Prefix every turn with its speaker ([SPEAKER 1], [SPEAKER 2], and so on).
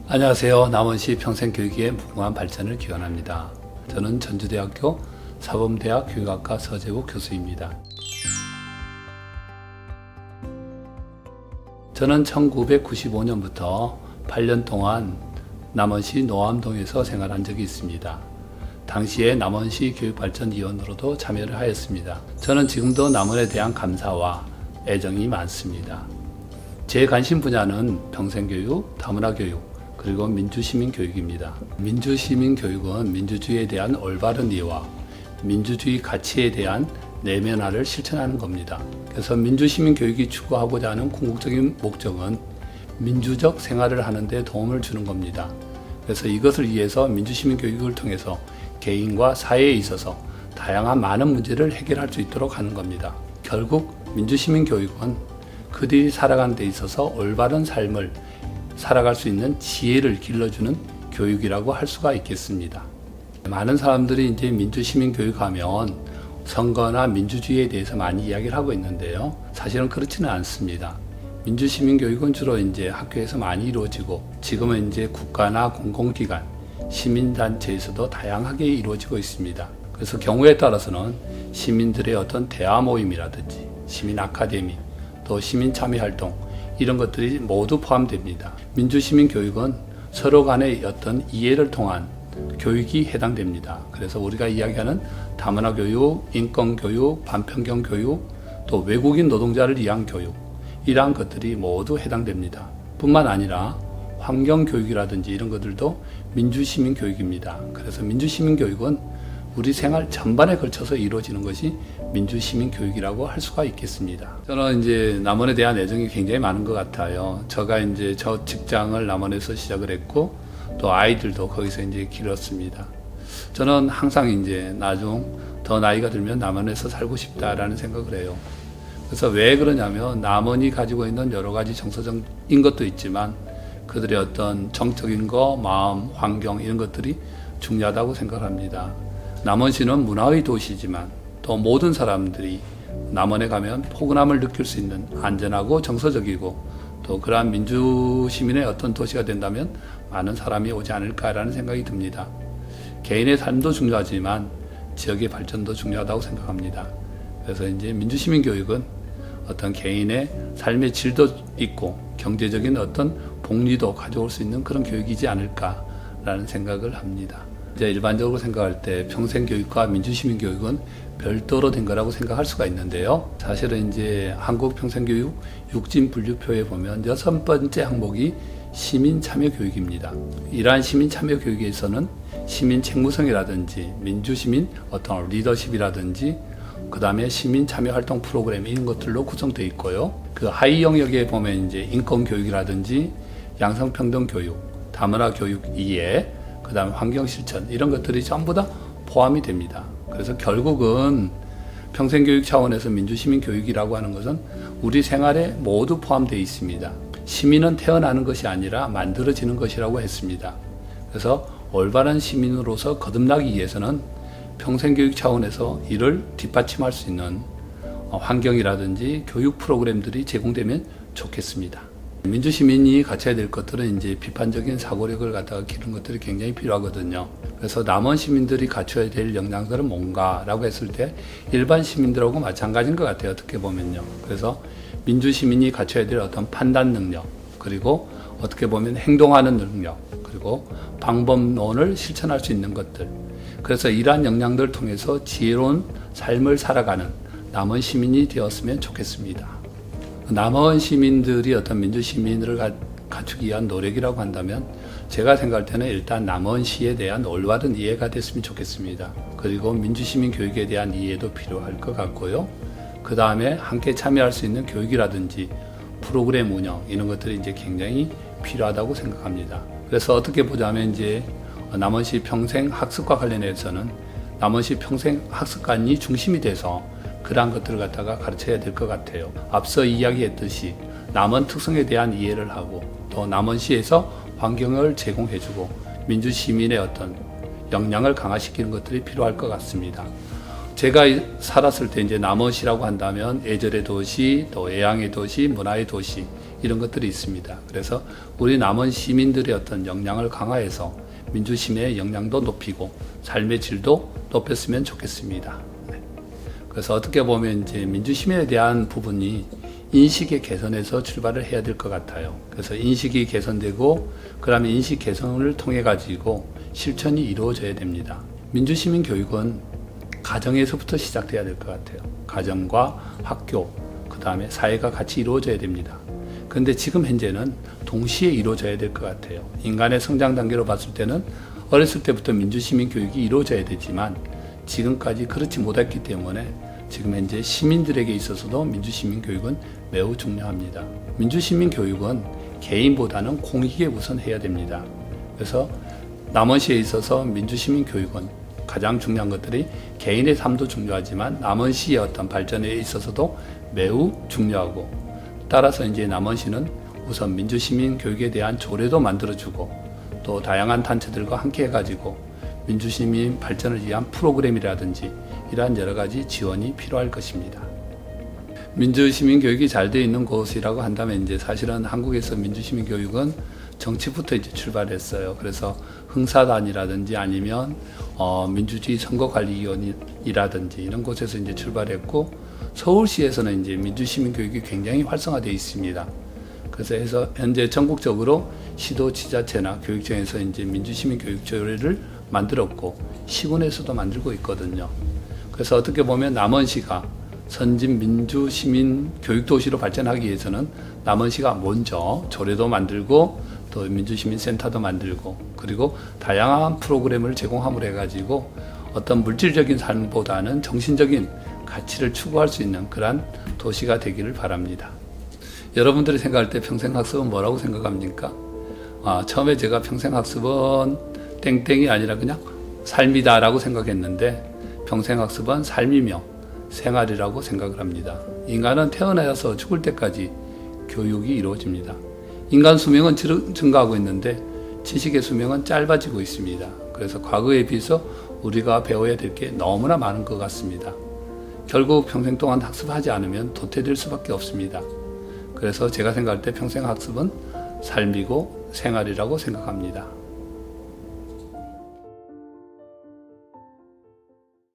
[SPEAKER 1] 안녕하세요. 남원시 평생교육의 무궁한 발전을 기원합니다. 저는 전주대학교 사범대학 교육학과 서재욱 교수입니다. 저는 1995년부터 8년 동안 남원시 노암동에서 생활한 적이 있습니다. 당시에 남원시 교육발전위원으로도 참여를 하였습니다. 저는 지금도 남원에 대한 감사와 애정이 많습니다. 제 관심 분야는 평생교육, 다문화교육, 그리고 민주시민교육입니다. 민주시민교육은 민주주의에 대한 올바른 이해와 민주주의 가치에 대한 내면화를 실천하는 겁니다. 그래서 민주시민교육이 추구하고자 하는 궁극적인 목적은 민주적 생활을 하는 데 도움을 주는 겁니다. 그래서 이것을 위해서 민주시민교육을 통해서 개인과 사회에 있어서 다양한 많은 문제를 해결할 수 있도록 하는 겁니다. 결국 민주시민교육은 그들이 살아가는 데 있어서 올바른 삶을 살아갈 수 있는 지혜를 길러주는 교육이라고 할 수가 있겠습니다. 많은 사람들이 이제 민주시민 교육하면 선거나 민주주의에 대해서 많이 이야기를 하고 있는데요. 사실은 그렇지는 않습니다. 민주시민 교육은 주로 이제 학교에서 많이 이루어지고 지금은 이제 국가나 공공기관, 시민단체에서도 다양하게 이루어지고 있습니다. 그래서 경우에 따라서는 시민들의 어떤 대화 모임이라든지 시민 아카데미, 또 시민 참여 활동 이런 것들이 모두 포함됩니다. 민주시민 교육은 서로 간의 어떤 이해를 통한 교육이 해당됩니다. 그래서 우리가 이야기하는 다문화 교육, 인권 교육, 반편견 교육, 또 외국인 노동자를 위한 교육 이러한 것들이 모두 해당됩니다. 뿐만 아니라 환경 교육이라든지 이런 것들도 민주시민 교육입니다. 그래서 민주시민 교육은 우리 생활 전반에 걸쳐서 이루어지는 것이 민주시민 교육이라고 할 수가 있겠습니다. 저는 이제 남원에 대한 애정이 굉장히 많은 것 같아요. 제가 이제 저 직장을 남원에서 시작을 했고 또 아이들도 거기서 이제 기렀습니다. 저는 항상 이제 나중 더 나이가 들면 남원에서 살고 싶다라는 생각을 해요. 그래서 왜 그러냐면 남원이 가지고 있는 여러 가지 정서적인 것도 있지만 그들의 어떤 정적인 거, 마음, 환경 이런 것들이 중요하다고 생각합니다. 남원시는 문화의 도시지만 또 모든 사람들이 남원에 가면 포근함을 느낄 수 있는 안전하고 정서적이고 또 그러한 민주시민의 어떤 도시가 된다면 많은 사람이 오지 않을까라는 생각이 듭니다. 개인의 삶도 중요하지만 지역의 발전도 중요하다고 생각합니다. 그래서 이제 민주시민 교육은 어떤 개인의 삶의 질도 있고 경제적인 어떤 복리도 가져올 수 있는 그런 교육이지 않을까라는 생각을 합니다. 이제 일반적으로 생각할 때 평생교육과 민주시민교육은 별도로 된 거라고 생각할 수가 있는데요. 사실은 이제 한국평생교육 6진 분류표에 보면 6번째 항목이 시민참여교육입니다. 이러한 시민참여교육에서는 시민 책무성이라든지 민주시민 어떤 리더십이라든지 그 다음에 시민참여활동 프로그램 이런 것들로 구성되어 있고요. 그 하위 영역에 보면 이제 인권교육이라든지 양성평등교육, 다문화교육 이해, 그 다음에 환경실천 이런 것들이 전부 다 포함이 됩니다. 그래서 결국은 평생교육 차원에서 민주시민교육이라고 하는 것은 우리 생활에 모두 포함되어 있습니다. 시민은 태어나는 것이 아니라 만들어지는 것이라고 했습니다. 그래서 올바른 시민으로서 거듭나기 위해서는 평생교육 차원에서 이를 뒷받침할 수 있는 환경이라든지 교육 프로그램들이 제공되면 좋겠습니다. 민주시민이 갖춰야 될 것들은 이제 비판적인 사고력을 갖다가 기르는 것들이 굉장히 필요하거든요. 그래서 남원 시민들이 갖춰야 될 역량들은 뭔가라고 했을 때 일반 시민들하고 마찬가지인 것 같아요. 어떻게 보면요. 그래서 민주시민이 갖춰야 될 어떤 판단 능력, 그리고 어떻게 보면 행동하는 능력, 그리고 방법론을 실천할 수 있는 것들. 그래서 이러한 역량들을 통해서 지혜로운 삶을 살아가는 남원 시민이 되었으면 좋겠습니다. 남원 시민들이 어떤 민주시민을 갖추기 위한 노력이라고 한다면 제가 생각할 때는 일단 남원시에 대한 올바른 이해가 됐으면 좋겠습니다. 그리고 민주시민 교육에 대한 이해도 필요할 것 같고요. 그 다음에 함께 참여할 수 있는 교육이라든지 프로그램 운영 이런 것들이 이제 굉장히 필요하다고 생각합니다. 그래서 어떻게 보자면 이제 남원시 평생학습과 관련해서는 남원시 평생학습관이 중심이 돼서 그러한 것들을 갖다가 가르쳐야 될 것 같아요. 앞서 이야기했듯이 남원 특성에 대한 이해를 하고 또 남원시에서 환경을 제공해주고 민주시민의 어떤 역량을 강화시키는 것들이 필요할 것 같습니다. 제가 살았을 때 이제 남원시라고 한다면 예절의 도시, 또 애양의 도시, 문화의 도시 이런 것들이 있습니다. 그래서 우리 남원 시민들의 어떤 역량을 강화해서 민주시민의 역량도 높이고 삶의 질도 높였으면 좋겠습니다. 네. 그래서 어떻게 보면 이제 민주시민에 대한 부분이 인식의 개선에서 출발을 해야 될 것 같아요. 그래서 인식이 개선되고 그다음에 인식 개선을 통해 가지고 실천이 이루어져야 됩니다. 민주시민 교육은 가정에서부터 시작돼야 될 것 같아요. 가정과 학교, 그 다음에 사회가 같이 이루어져야 됩니다. 그런데 지금 현재는 동시에 이루어져야 될 것 같아요. 인간의 성장 단계로 봤을 때는 어렸을 때부터 민주시민 교육이 이루어져야 되지만 지금까지 그렇지 못했기 때문에 지금 현재 시민들에게 있어서도 민주시민 교육은 매우 중요합니다. 민주시민 교육은 개인보다는 공익에 우선해야 됩니다. 그래서 남원시에 있어서 민주시민 교육은 가장 중요한 것들이 개인의 삶도 중요하지만 남원시의 어떤 발전에 있어서도 매우 중요하고, 따라서 이제 남원시는 우선 민주시민 교육에 대한 조례도 만들어주고 또 다양한 단체들과 함께 해가지고 민주시민 발전을 위한 프로그램이라든지 이러한 여러 가지 지원이 필요할 것입니다. 민주시민 교육이 잘 되어 있는 곳이라고 한다면 이제 사실은 한국에서 민주시민 교육은 정치부터 이제 출발했어요. 그래서 흥사단이라든지 아니면 민주주의 선거관리위원이라든지 이런 곳에서 이제 출발했고, 서울시에서는 이제 민주시민 교육이 굉장히 활성화되어 있습니다. 그래서 현재 전국적으로 시도 지자체나 교육청에서 이제 민주시민 교육 조례를 만들었고 시군에서도 만들고 있거든요. 그래서 어떻게 보면 남원시가 선진 민주시민 교육도시로 발전하기 위해서는 남원시가 먼저 조례도 만들고 또 민주시민센터도 만들고 그리고 다양한 프로그램을 제공함으로 해가지고 어떤 물질적인 삶보다는 정신적인 가치를 추구할 수 있는 그러한 도시가 되기를 바랍니다. 여러분들이 생각할 때 평생학습은 뭐라고 생각합니까? 처음에 제가 평생학습은 땡땡이 아니라 그냥 삶이다라고 생각했는데 평생학습은 삶이며 생활이라고 생각을 합니다. 인간은 태어나서 죽을 때까지 교육이 이루어집니다. 인간 수명은 증가하고 있는데 지식의 수명은 짧아지고 있습니다. 그래서 과거에 비해서 우리가 배워야 될 게 너무나 많은 것 같습니다. 결국 평생 동안 학습하지 않으면 도태될 수밖에 없습니다. 그래서 제가 생각할 때 평생학습은 삶이고 생활이라고 생각합니다.